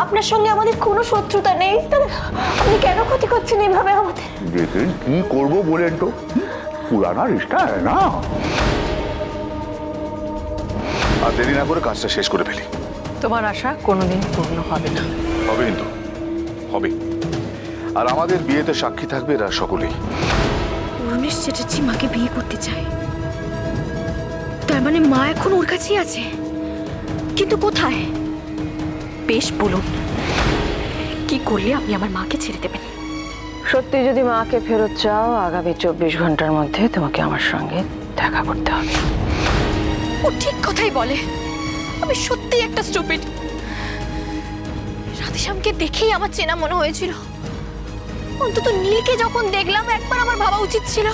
আপনার সঙ্গে আমাদের কোনো শত্রুতা নেই, আপনি কেন ক্ষতি করছেন এইভাবে আমাদের? দেখেন কি করবো বলেন তো, পুরানা রিস্তা হ্যাঁ না। আর দেরি না করে কাজটা শেষ করে ফেলি। তোমার আশা কোনোদিন পূর্ণ হবে না। হবে কিন্তু হবে। আর আমাদের বিয়েতে সাক্ষী থাকবে এরা সকলেই। অরুণেশ চ্যাটার্জি মাকে বিয়ে করতে চায়, তার মানে মা এখন ওর কাছেই আছে, কিন্তু কোথায়? বেশ বলুন, কি করলে আপনি আমার মাকে ছেড়ে দেবেন? সত্যি যদি মাকে ফেরত চাও, আগামী 24 ঘন্টার মধ্যে তোমাকে আমার সঙ্গে দেখা করতে হবে। ও ঠিক কথাই বলে, আমি সত্যিই একটা স্টুপিড। রাধেশ্যামকে দেখেই আমার চেনা মনে হয়েছিল, অন্তত নীলকে যখন দেখলাম একবার আমার ভাবা উচিত ছিল।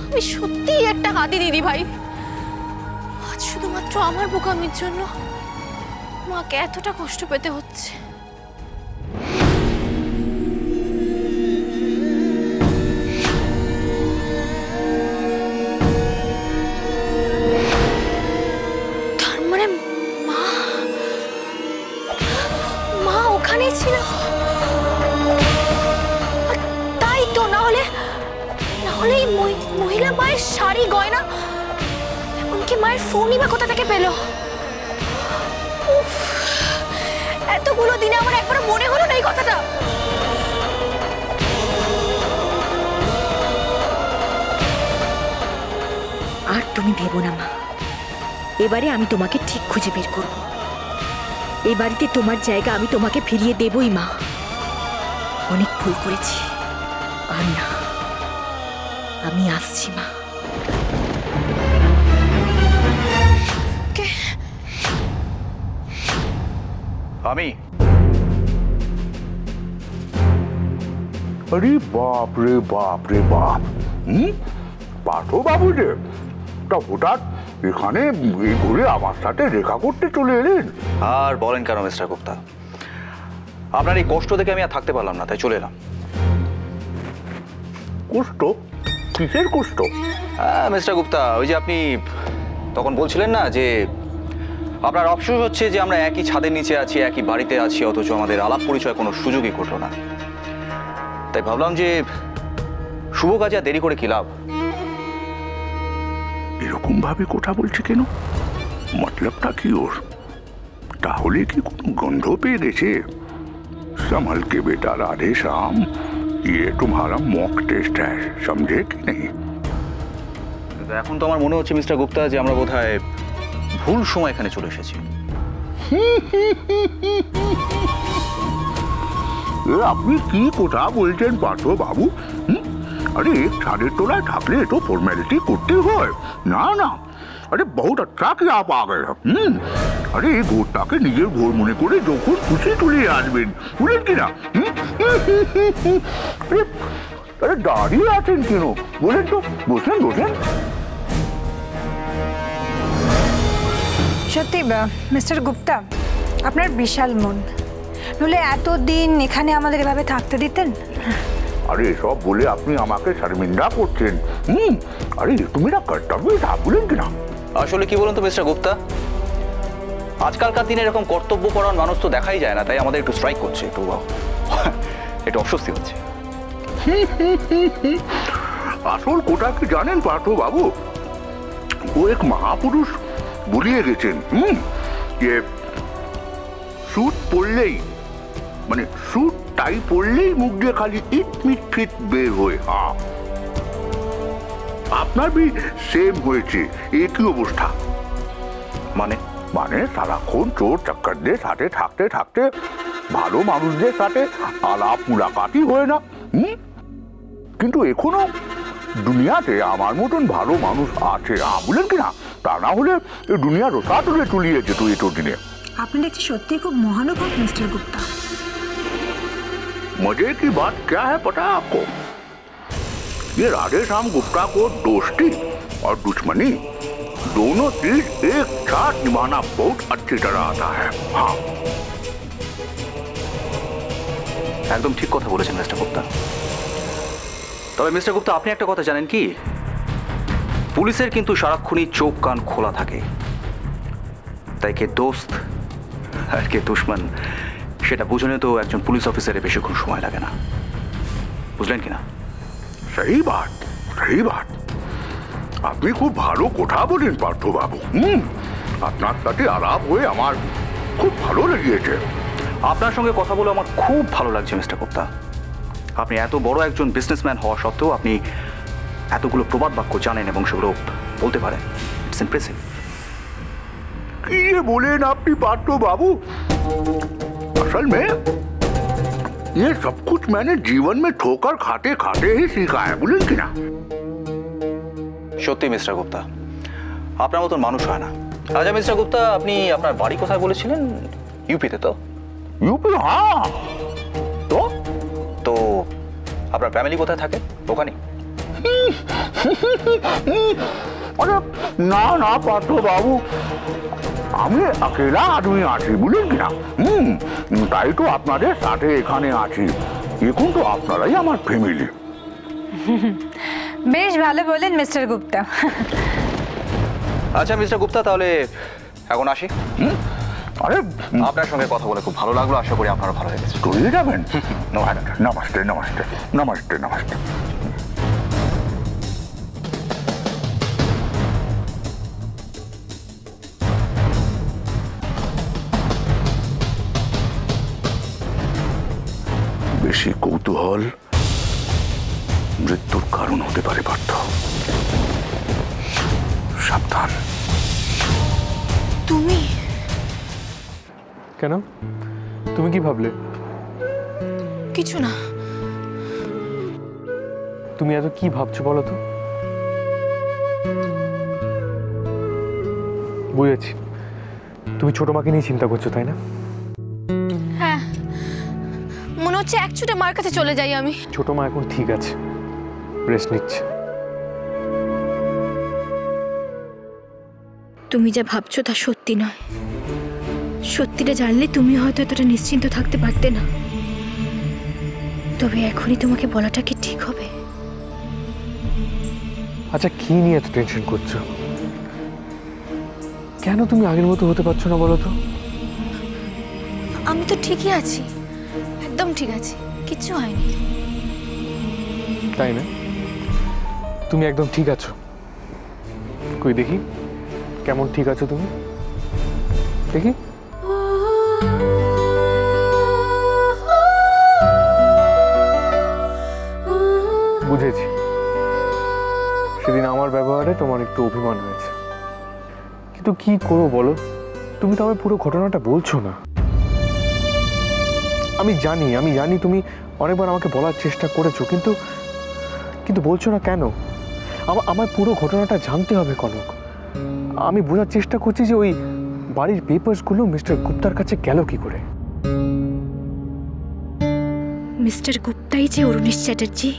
আমি সত্যিই একটা হাতি দিদি ভাই। আজ শুধুমাত্র আমার বোকামির জন্য মাকে এতটা কষ্ট পেতে হচ্ছে। তার মানে মা ওখানেই ছিল। তাই তো, না হলে এই মহিলা মায়ের শাড়ি গয়না, এমনকি মায়ের ফোনই বা কোথা থেকে পেলো? এতগুলো দিনে আমার একবার মনে হলো না এই কথাটা। আর তুমি ভেবো না মা, এবারে আমি তোমাকে ঠিক খুঁজে বের করব। এই বাড়িতে তোমার জায়গা আমি তোমাকে ফিরিয়ে দেবই মা। অনেক ভুল করেছি, আর না, আমি আসছি মা। আমি আরে বাপ রে বাপ রে বাপ, পার্থ বাবু যে তা হঠাৎ এখানে এই ঘুরে আমার সাথে দেখা করতে চলে এলেন? আর বলেন কেন মিস্টার গুপ্তা, আপনার এই কষ্ট দেখে আমি আর থাকতে পারলাম না, তাই চলে এলাম। কষ্ট? কিসের কষ্ট? মিস্টার গুপ্তা, ওই যে আপনি তখন বলছিলেন না যে আপনার অফসোস হচ্ছে যে আমরা একই ছাদের নিচে আছি, একই বাড়িতে আছি, অথচ আমাদের আলাপ পরিচয় কোনো সুযোগই করলো না। তাই ভাবলাম যে শুভ কাজে আর দেরি করে কি লাভ। এরকম ভাবে কথা বলছে কেন? মতলবটা কি ওর? তাহলে কি কোনো গন্ধ পেয়ে গেছে? संभल के बेटा राधे श्याम, ये तुम्हारा मॉक टेस्ट है, समझे कि नहीं? এখন তো আমার মনে হচ্ছে মিস্টার গুপ্তা যে আমরা বোধহয় ভুল সময় এখানে চলে এসেছি। আপনি কি কথা বলছেন পার্থ বাবু? अरे एक ছাদের তলায় থাকলে তো ফর্মালিটি করতে হয় না? না, আরে বহুত আচ্ছা কি আপ আ গয়ে। আরে এই ঘরটাকে নিজের ঘর মনে করে যখন খুশি চলে আসবেন, বুঝলেন কিনা? আরে দাঁড়িয়ে আছেন কেন বলেন তো? বসেন বসেন। সত্যি মিস্টার গুপ্তা, আপনার বিশাল মন, নইলে এতদিন এখানে আমাদের এভাবে থাকতে দিতেন? আরে সব বলে আপনি আমাকে শর্মিন্দা করছেন। আরে তুমি না কর্তব্য তা বলেন কিনা? আসলে কি বলুন তো মিস্টার গুপ্তা, আজকালকার দিনে এরকম কর্তব্যপরায়ণ মানুষ তো দেখাই যায় না, তাই আমাদের একটু স্ট্রাইক করছে, একটু অস্বস্তি হচ্ছে। আসল কোটা কি জানেন পার্থ বাবু? ও এক মহাপুরুষ বলিয়ে গেছেন যে স্যুট পরলেই, মানে স্যুট টাই পরলেই মুখ দিয়ে খালি ইট মিট ফিট বের হয়ে। হ্যাঁ, আপনার বি সেম হয়েছে, একই অবস্থা। মানে মানে সারাক্ষণ চোর চাক্কারদের সাথে থাকতে থাকতে ভালো মানুষদের সাথে আলাপ মুলাকাতই হয় না। কিন্তু এখনো দুনিয়াতে আমার মতন ভালো মানুষ আছে, বলেন কিনা? তা না হলে দুনিয়া রোসা তুলে চলিয়ে যেত এত দিনে। আপনি দেখছি সত্যি খুব মহানুভব মিস্টার গুপ্তা। मजे की बात क्या है पता है आपको? ये राधे श्याम गुप्ता को दोस्ती और दुश्मनी दोनों चीज एक साथ निभाना बहुत अच्छी तरह आता है। हाँ, একদম ঠিক কথা বলেছেন মিস্টার গুপ্তা। তবে মিস্টার গুপ্তা, আপনি একটা কথা জানেন কি? পুলিশের কিন্তু সারাক্ষণই চোখ কান খোলা থাকে, তাই কে দোস্ত আর কে দুশ্মন সেটা বুঝনে তো একজন পুলিশ অফিসারের বেশিক্ষণ সময় লাগে না, বুঝলেন কিনা? সেই বাত, সেই বাত। আপনি খুব ভালো কথা বলেন পার্থবাবু। আপনার সাথে আলাপ হয়ে আমার খুব ভালো লেগেছে। আপনার সঙ্গে কথা বলে আমার খুব ভালো লাগছে মিস্টার গুপ্তা। আপনি এত বড় একজন বিজনেসম্যান হওয়া সত্ত্বেও আপনি এতগুলো প্রবাদ বাক্য জানেন এবং সেগুলো বলতে পারেন। It's impressive. কি যে বলেন আপনি पार्थो असल में ये सब कुछ मैंने जीवन में ठोकर खाते खाते ही सीखा है, बोलें कि ना? সত্যি মিস্টার গুপ্তা, আপনার মতন মানুষ হয় না। আচ্ছা মিস্টার গুপ্তা, আপনি আপনার বাড়ি কোথায় বলেছিলেন? ইউপিতে তো? यूपी, हाँ। तो তো আপনার ফ্যামিলি কোথায় থাকে? ওখানে? अरे ना ना पार्थबाबू, আমি अकेला आदमी আছি, বুঝলেন কিনা? তাই তো আপনাদের সাথে এখানে আছি। এখন তো আপনারাই আমার ফ্যামিলি। বেশ ভালো বলেন মিস্টার গুপ্তা। আচ্ছা মিস্টার গুপ্তা, তাহলে এখন আসি। আরে আপনার সঙ্গে কথা বলে খুব ভালো লাগলো, আশা করি আপনারও ভালো লেগেছে। চলে যাবেন? নমস্তে নমস্তে নমস্তে নমস্তে। বেশি কৌতূহল মৃত্যুর কারণ হতে পারে পার্থ, সাবধান। তুমি কেন? তুমি কি ভাবলে? কিছু না। তুমি এত কি ভাবছো বলো তো? বুঝেছি, তুমি ছোট মাকে নিয়ে চিন্তা করছো, তাই না? হ্যাঁ, মনে হচ্ছে এক ছুটে মার কাছে চলে যাই আমি। ছোট মা এখন ঠিক আছে, রেস্ট নিচ্ছে। তুমি যা ভাবছো তা সত্যি নয়। সত্যিটা জানলে তুমি হয়তো এতটা নিশ্চিন্ত থাকতে পারতে না। তবে এখনই তোমাকে বলাটা কি ঠিক হবে? আচ্ছা, কি নিয়ে এত টেনশন করছো? কেন তুমি আগের মতো হতে পারছো না বলো তো? আমি তো ঠিকই আছি, একদম ঠিক আছি, কিচ্ছু হয়নি। তাই না? তুমি একদম ঠিক আছো? কই দেখি কেমন ঠিক আছো তুমি, দেখি। বুঝেছি, সেদিন আমার ব্যবহারে তোমার একটু অভিমান হয়েছে, কিন্তু কি করবো বলো, তুমি তো আমার পুরো ঘটনাটা বলছো না। আমি জানি তুমি অনেকবার আমাকে বলার চেষ্টা করেছো, কিন্তু বলছো না কেন? আমার পুরো ঘটনাটা জানতে হবে কনক। আমি বোঝার চেষ্টা করছি যে ওই বাড়ির পেপারসগুলো মিস্টার গুপ্তার কাছে গেল কি করে। মিস্টার গুপ্তাই যে অরুণেশ চ্যাটার্জি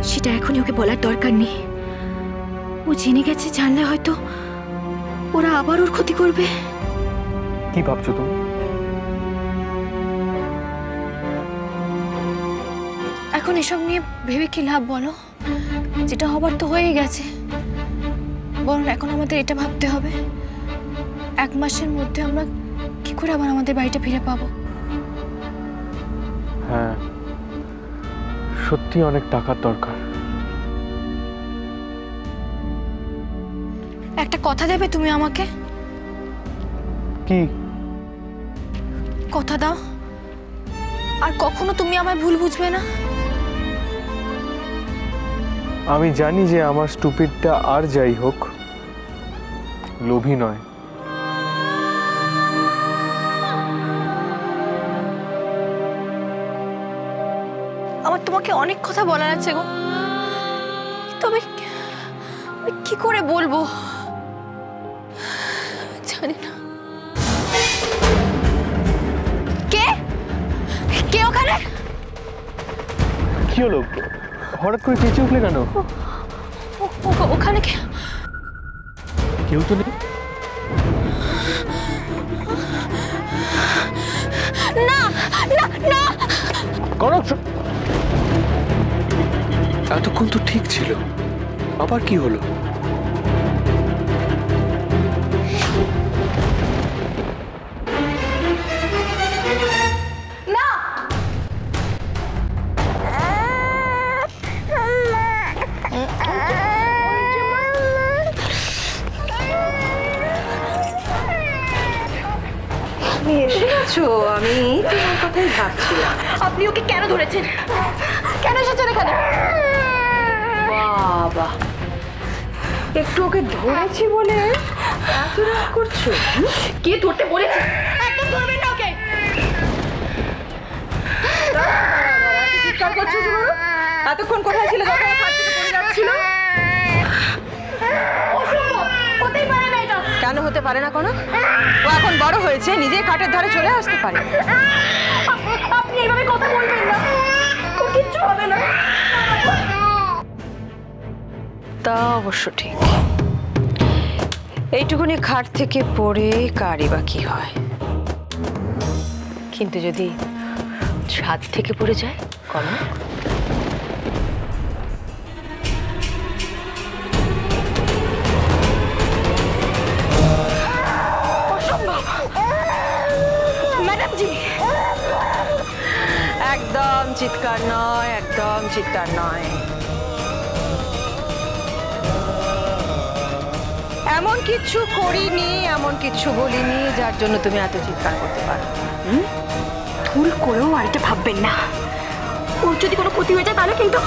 সেটা এখনই ওকে বলার দরকার নেই। ও জেনে গেছে, জানলে হয়তো ওরা আবার ওর ক্ষতি করবে। কি ভাবছো তুমি? এখন এসব নিয়ে ভেবে কি লাভ বলো? যেটা হবার তো হয়ে গেছে। বরং এখন আমাদের এটা ভাবতে হবে, 1 মাসের মধ্যে আমরা কি করে আবার আমাদের বাড়িটা ফিরে পাবো। হ্যাঁ, সত্যি অনেক টাকার দরকার। একটা কথা দেবে তুমি আমাকে? কি কথা দাও আর কখনো তুমি আমায় ভুল বুঝবে না। আমি জানি যে আমার স্টুপিডটা আর যাই হোক লোভী নয়। আমার তোমাকে অনেক কথা বলার আছে গো, তবে আমি কি করে বলবো জানি না। কে কে ওখানে? কি হলো, হঠাৎ করে চেঁচিয়ে উঠলে কেন? ওখানে কেউ তো নেই। না না না, কনক, এতক্ষণ তো ঠিক ছিল, আবার কি হলো? তুমি এসে গেছো, আমি তোমার কথাই ভাবছিলাম। আপনি ওকে কেন ধরেছেন? কেন এসেছেন এখানে? বাবা, একটু ওকে ধরেছি বলে এত রাগ করছো? কে ধরতে বলেছে? একদম ধরবেন না ওকে। চিৎকার করছো যে বলো? এতক্ষণ কোথায় ছিল যখন খাট থেকে পড়ে যাচ্ছিল? অসম্ভব, হতেই পারে না এটা। কেন হতে পারে না কোনো? ও এখন বড় হয়েছে, নিজে খাটের ধারে চলে আসতে পারে। আপনি এইভাবে কথা বলবেন না, ও কিচ্ছু হবে না। তা অবশ্য ঠিক। এইটুকুনি খাট থেকে পড়ে কারই বা কি হয়, কিন্তু যদি ছাদ থেকে পড়ে যায় কনক? ম্যাডাম জি, একদম চিৎকার নয়, একদম চিৎকার নয়। এমন কিচ্ছু করিনি, এমন কিচ্ছু বলিনি যার জন্য তুমি এত চিৎকার করতে পারো। ভুল করেও আর এটা ভাববেন না। ওর যদি কোনো ক্ষতি হয়ে যায় তাহলে কিন্তু